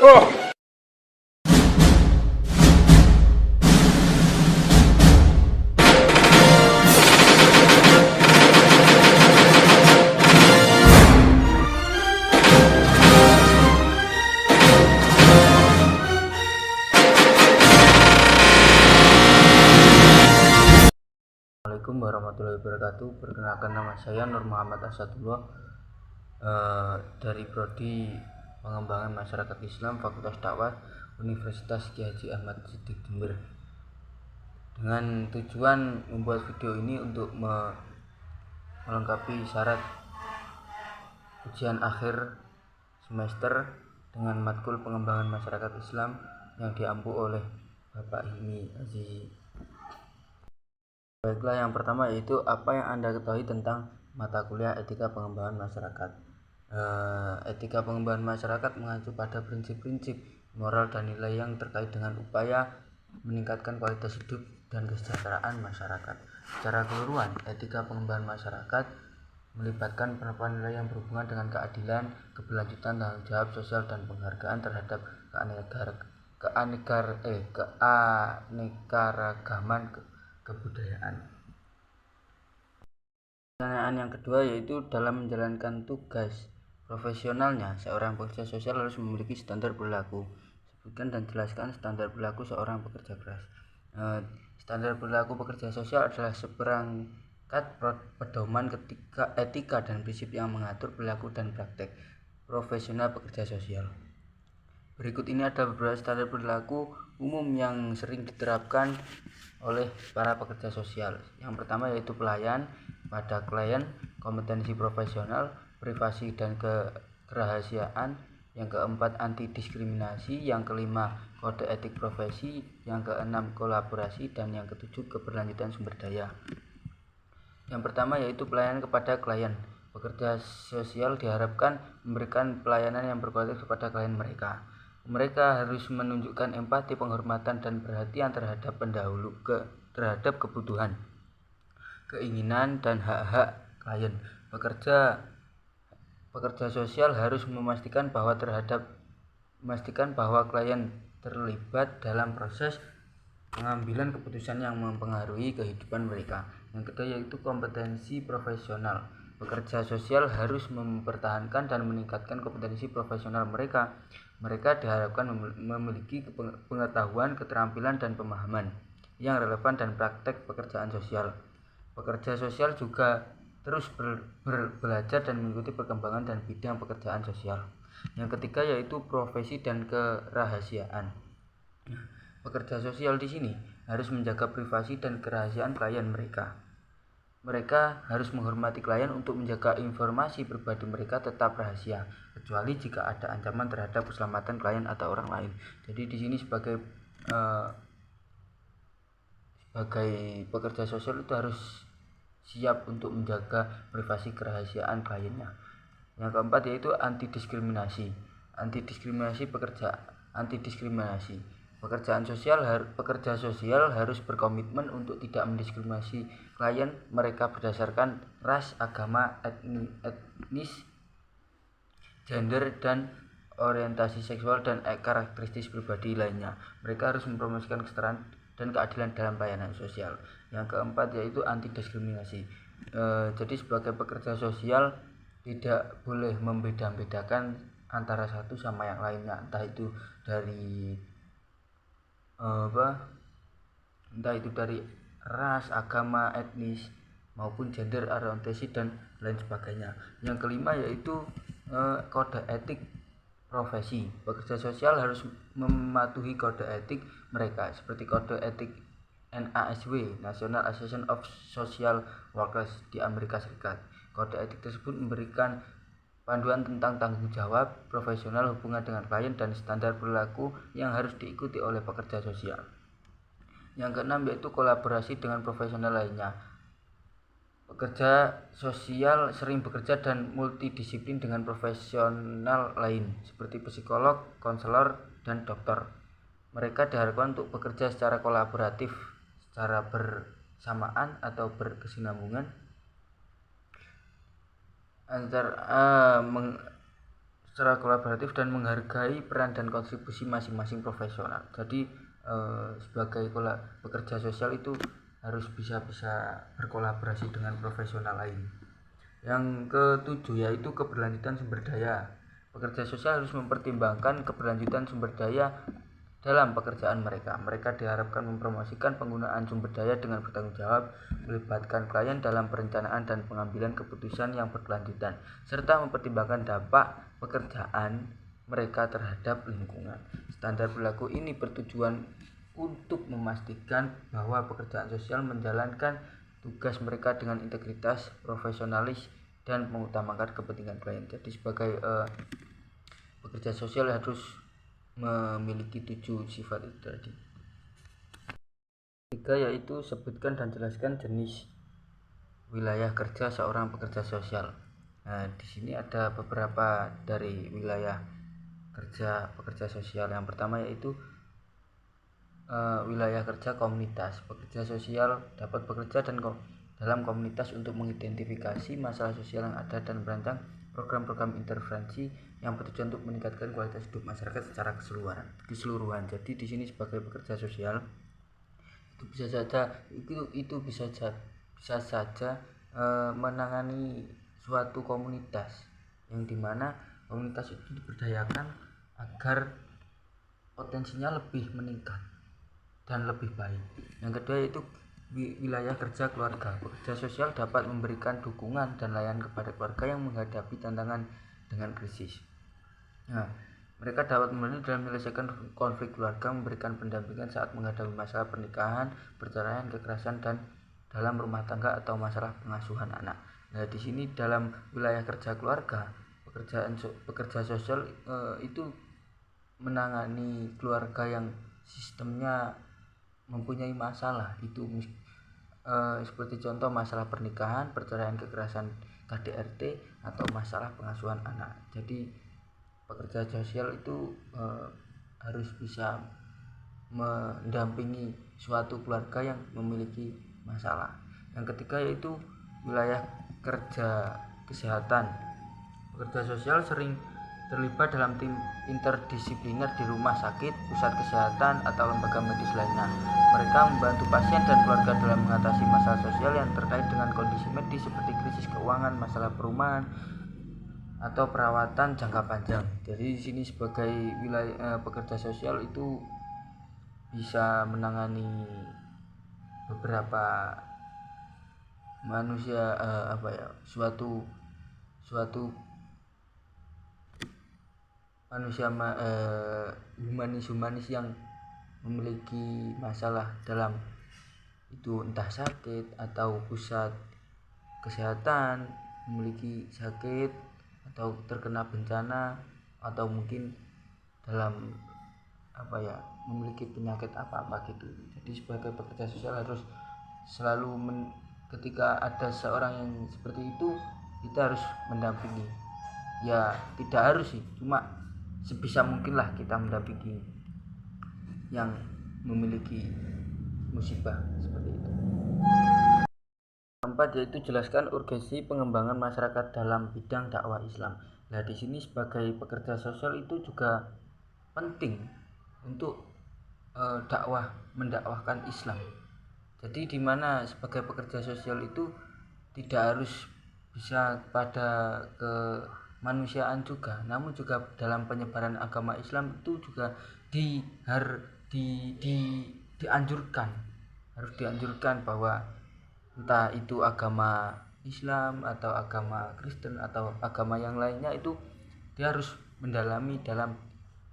Assalamualaikum warahmatullahi wabarakatuh. Perkenalkan, nama saya Nur Muhammad Asadullah, dari Prodi Pengembangan Masyarakat Islam Fakultas Dakwah Universitas Kyai Haji Ahmad Siddiq Jember. Dengan tujuan membuat video ini untuk melengkapi syarat ujian akhir semester dengan matkul Pengembangan Masyarakat Islam yang diampu oleh Bapak Hilmi Azizi. Baiklah, yang pertama yaitu apa yang Anda ketahui tentang mata kuliah Etika Pengembangan Masyarakat. Etika Pengembangan Masyarakat mengacu pada prinsip-prinsip moral dan nilai yang terkait dengan upaya meningkatkan kualitas hidup dan kesejahteraan masyarakat. Secara keseluruhan, etika pengembangan masyarakat melibatkan penerapan nilai yang berhubungan dengan keadilan, keberlanjutan, tanggung jawab sosial, dan penghargaan terhadap keanekaragaman kebudayaan. Pertanyaan yang kedua yaitu dalam menjalankan tugas profesionalnya, seorang pekerja sosial harus memiliki standar perilaku. Sebutkan dan jelaskan standar perilaku seorang pekerja keras. Standar perilaku pekerja sosial adalah seperangkat pedoman etika dan prinsip yang mengatur perilaku dan praktek profesional pekerja sosial. Berikut ini ada beberapa standar perilaku umum yang sering diterapkan oleh para pekerja sosial. Yang pertama yaitu pelayan pada klien, kompetensi profesional, privasi dan kerahasiaan. Yang keempat, anti diskriminasi. Yang kelima, kode etik profesi. Yang keenam, kolaborasi. Dan yang ketujuh, keberlanjutan sumber daya. Yang pertama yaitu pelayanan kepada klien. Pekerja sosial diharapkan memberikan pelayanan yang berkualitas kepada klien mereka. Mereka harus menunjukkan empati, penghormatan, dan perhatian terhadap terhadap kebutuhan, keinginan, dan hak-hak klien. Pekerja sosial harus memastikan bahwa klien terlibat dalam proses pengambilan keputusan yang mempengaruhi kehidupan mereka. Yang kedua yaitu kompetensi profesional. Pekerja sosial harus mempertahankan dan meningkatkan kompetensi profesional mereka. Mereka diharapkan memiliki pengetahuan, keterampilan, dan pemahaman yang relevan dan praktek pekerjaan sosial. Pekerja sosial juga terus belajar dan mengikuti perkembangan dan bidang pekerjaan sosial. Yang ketiga yaitu profesi dan kerahasiaan. Pekerja sosial di sini harus menjaga privasi dan kerahasiaan klien mereka. Mereka harus menghormati klien untuk menjaga informasi pribadi mereka tetap rahasia, kecuali jika ada ancaman terhadap keselamatan klien atau orang lain. Jadi di sini sebagai pekerja sosial itu harus siap untuk menjaga privasi kerahasiaan kliennya. Yang keempat yaitu anti diskriminasi. Pekerja sosial harus berkomitmen untuk tidak mendiskriminasi klien mereka berdasarkan ras, agama, etnis, gender, dan orientasi seksual dan karakteristik pribadi lainnya. Mereka harus mempromosikan kesetaraan dan keadilan dalam pelayanan sosial. Yang keempat yaitu anti diskriminasi. Jadi sebagai pekerja sosial tidak boleh membeda-bedakan antara satu sama yang lainnya, entah itu dari ras, agama, etnis, maupun gender, orientasi, dan lain sebagainya. Yang kelima yaitu kode etik profesi. Pekerja sosial harus mematuhi kode etik mereka seperti kode etik NASW, National Association of Social Workers di Amerika Serikat. Kode etik tersebut memberikan panduan tentang tanggung jawab profesional, hubungan dengan klien, dan standar perilaku yang harus diikuti oleh pekerja sosial. Yang keenam yaitu kolaborasi dengan profesional lainnya. Pekerja sosial sering bekerja dan multidisiplin dengan profesional lain seperti psikolog, konselor, dan dokter. Mereka diharapkan untuk bekerja secara kolaboratif, secara bersamaan atau berkesinambungan secara kolaboratif dan menghargai peran dan kontribusi masing-masing profesional. Jadi sebagai pekerja sosial itu harus bisa berkolaborasi dengan profesional lain. Yang ketujuh yaitu keberlanjutan sumber daya. Pekerja sosial harus mempertimbangkan keberlanjutan sumber daya dalam pekerjaan mereka. Mereka diharapkan mempromosikan penggunaan sumber daya dengan bertanggung jawab, melibatkan klien dalam perencanaan dan pengambilan keputusan yang berkelanjutan, serta mempertimbangkan dampak pekerjaan mereka terhadap lingkungan. Standar berlaku ini bertujuan untuk memastikan bahwa pekerjaan sosial menjalankan tugas mereka dengan integritas, profesionalis, dan mengutamakan kepentingan klien. Jadi sebagai pekerja sosial harus memiliki 7 sifat itu tadi. Tiga yaitu sebutkan dan jelaskan jenis wilayah kerja seorang pekerja sosial. Nah, di sini ada beberapa dari wilayah kerja pekerja sosial. Yang pertama yaitu wilayah kerja komunitas. Pekerja sosial dapat bekerja dalam komunitas untuk mengidentifikasi masalah sosial yang ada dan merancang program-program intervensi yang bertujuan untuk meningkatkan kualitas hidup masyarakat secara keseluruhan. Jadi di sini sebagai pekerja sosial itu bisa saja menangani suatu komunitas yang dimana komunitas itu diberdayakan agar potensinya lebih meningkat dan lebih baik. Yang kedua yaitu wilayah kerja keluarga. Pekerja sosial dapat memberikan dukungan dan layanan kepada keluarga yang menghadapi tantangan dengan krisis. Nah, mereka dapat membantu dalam menyelesaikan konflik keluarga, memberikan pendampingan saat menghadapi masalah pernikahan, perceraian, kekerasan, dan dalam rumah tangga atau masalah pengasuhan anak. Nah, di sini dalam wilayah kerja keluarga, pekerja sosial itu menangani keluarga yang sistemnya mempunyai masalah. Itu seperti contoh masalah pernikahan, perceraian, kekerasan, KDRT, atau masalah pengasuhan anak. Jadi pekerja sosial itu harus bisa mendampingi suatu keluarga yang memiliki masalah. Yang ketiga yaitu wilayah kerja kesehatan. Pekerja sosial sering terlibat dalam tim interdisipliner di rumah sakit, pusat kesehatan, atau lembaga medis lainnya. Mereka membantu pasien dan keluarga dalam mengatasi masalah sosial yang terkait dengan kondisi medis seperti krisis keuangan, masalah perumahan, atau perawatan jangka panjang. Jadi di sini sebagai wilayah pekerja sosial itu bisa menangani beberapa manusia suatu manusia humanis yang memiliki masalah dalam itu entah sakit atau pusat kesehatan memiliki sakit atau terkena bencana atau mungkin dalam memiliki penyakit apa gitu. Jadi sebagai pekerja sosial harus selalu ketika ada seorang yang seperti itu kita harus mendampingi. Ya tidak harus sih, cuma sebisa mungkin lah kita mendampingi yang memiliki musibah seperti itu. Keempat yaitu jelaskan urgensi pengembangan masyarakat dalam bidang dakwah Islam. Nah, di sini sebagai pekerja sosial itu juga penting untuk mendakwahkan Islam. Jadi di mana sebagai pekerja sosial itu tidak harus bisa pada kemanusiaan juga, namun juga dalam penyebaran agama Islam itu juga dianjurkan bahwa entah itu agama Islam atau agama Kristen atau agama yang lainnya itu dia harus mendalami dalam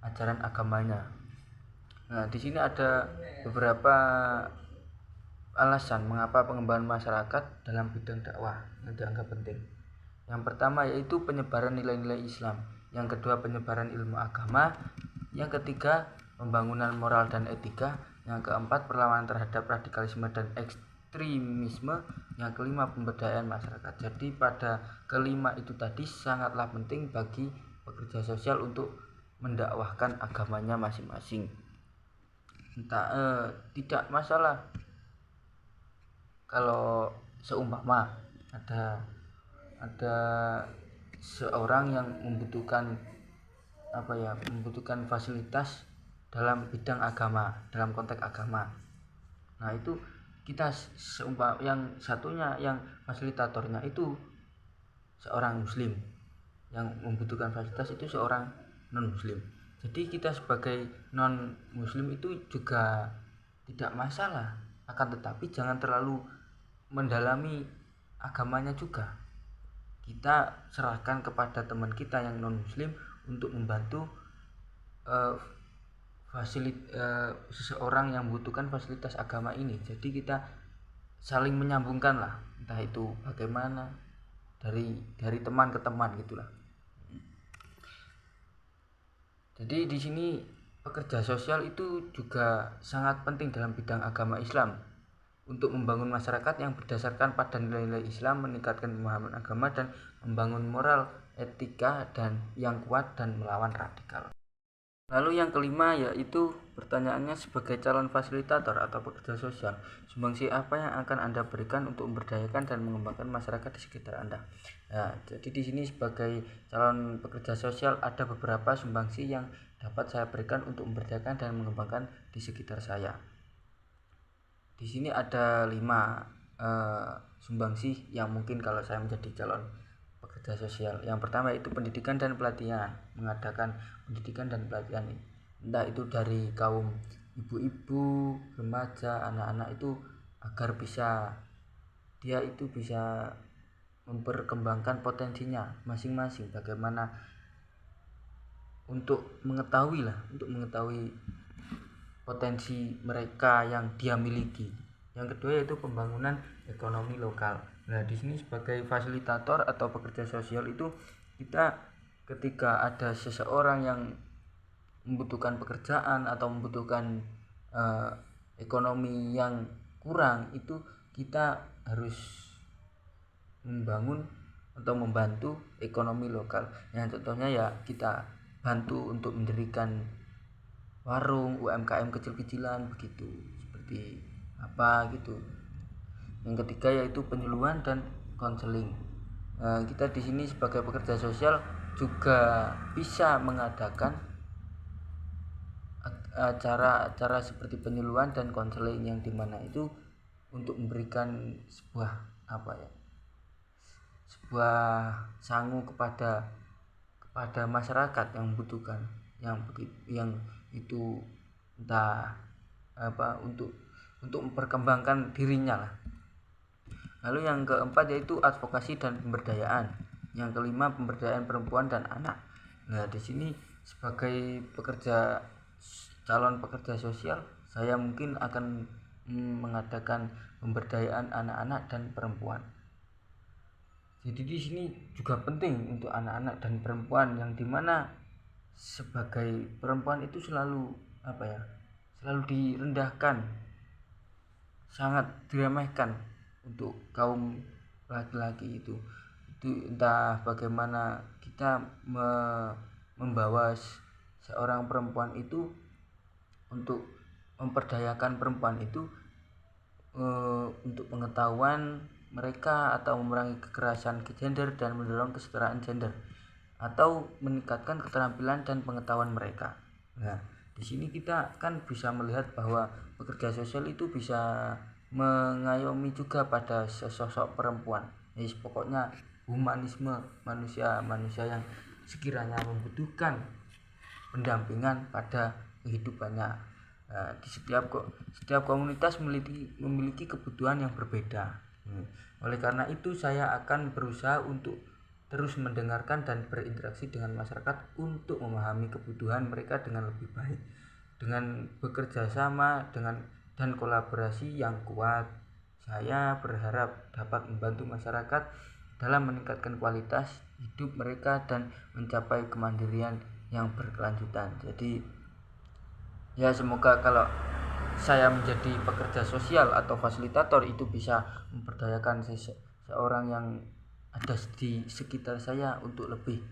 ajaran agamanya. Nah, di sini ada beberapa alasan mengapa pengembangan masyarakat dalam bidang dakwah yang dianggap penting. Yang pertama yaitu penyebaran nilai-nilai Islam, yang kedua penyebaran ilmu agama, yang ketiga pembangunan moral dan etika, yang keempat perlawanan terhadap radikalisme dan ekstremisme, yang kelima pemberdayaan masyarakat. Jadi pada kelima itu tadi sangatlah penting bagi pekerja sosial untuk mendakwahkan agamanya masing-masing. Tidak masalah kalau seumpama ada seorang yang membutuhkan membutuhkan fasilitas dalam bidang agama, dalam konteks agama. Nah itu kita yang satunya, yang fasilitatornya itu seorang muslim, yang membutuhkan fasilitas itu seorang non muslim. Jadi kita sebagai non muslim itu juga tidak masalah, akan tetapi jangan terlalu mendalami agamanya juga. Kita serahkan kepada teman kita yang non muslim untuk membantu seseorang yang membutuhkan fasilitas agama ini. Jadi kita saling menyambungkan lah, entah itu bagaimana dari teman ke teman gitulah. Jadi di sini pekerja sosial itu juga sangat penting dalam bidang agama Islam untuk membangun masyarakat yang berdasarkan pada nilai-nilai Islam, meningkatkan pemahaman agama dan membangun moral, etika dan yang kuat dan melawan radikal. Lalu yang kelima yaitu pertanyaannya, sebagai calon fasilitator atau pekerja sosial, sumbangsi apa yang akan Anda berikan untuk memberdayakan dan mengembangkan masyarakat di sekitar Anda? Nah, jadi di sini sebagai calon pekerja sosial ada beberapa sumbangsi yang dapat saya berikan untuk memberdayakan dan mengembangkan di sekitar saya. Di sini ada 5 sumbangsi yang mungkin kalau saya menjadi calon pekerja sosial. Yang pertama itu pendidikan dan pelatihan, mengadakan pendidikan dan pelatihan, entah itu dari kaum ibu-ibu, remaja, anak-anak itu, agar dia itu bisa memperkembangkan potensinya masing-masing, bagaimana untuk mengetahui potensi mereka yang dia miliki. Yang kedua yaitu pembangunan ekonomi lokal. Nah, di sini sebagai fasilitator atau pekerja sosial itu, kita ketika ada seseorang yang membutuhkan pekerjaan atau membutuhkan ekonomi yang kurang, itu kita harus membangun atau membantu ekonomi lokal. Yang contohnya ya kita bantu untuk mendirikan warung, UMKM kecil-kecilan begitu, seperti apa gitu. Yang ketiga yaitu penyuluhan dan konseling. Kita di sini sebagai pekerja sosial juga bisa mengadakan acara-acara seperti penyuluhan dan konseling, yang dimana itu untuk memberikan sebuah sangu kepada masyarakat yang membutuhkan, yang itu entah untuk memperkembangkan dirinya lah. Lalu yang keempat yaitu advokasi dan pemberdayaan. Yang kelima pemberdayaan perempuan dan anak. Nah, di sini sebagai calon pekerja sosial, saya mungkin akan mengadakan pemberdayaan anak-anak dan perempuan. Jadi di sini juga penting untuk anak-anak dan perempuan, yang dimana sebagai perempuan itu selalu direndahkan, sangat diremehkan untuk kaum laki-laki itu entah bagaimana kita membawa seorang perempuan itu untuk memperdayakan perempuan itu untuk pengetahuan mereka, atau memerangi kekerasan gender dan mendorong kesetaraan gender, atau meningkatkan keterampilan dan pengetahuan mereka. Nah, di sini kita kan bisa melihat bahwa pekerja sosial itu bisa mengayomi juga pada sosok perempuan. Jadi pokoknya humanisme, manusia yang sekiranya membutuhkan pendampingan pada kehidupannya. Di setiap komunitas memiliki kebutuhan yang berbeda. Oleh karena itu saya akan berusaha untuk terus mendengarkan dan berinteraksi dengan masyarakat untuk memahami kebutuhan mereka dengan lebih baik. Dengan bekerja sama dan kolaborasi yang kuat, saya berharap dapat membantu masyarakat dalam meningkatkan kualitas hidup mereka dan mencapai kemandirian yang berkelanjutan. Jadi ya, semoga kalau saya menjadi pekerja sosial atau fasilitator itu bisa memberdayakan seorang yang ada di sekitar saya untuk lebih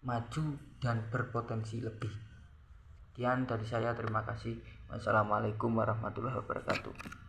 maju dan berpotensi lebih. Sekian dari saya, terima kasih. Wassalamualaikum warahmatullahi wabarakatuh.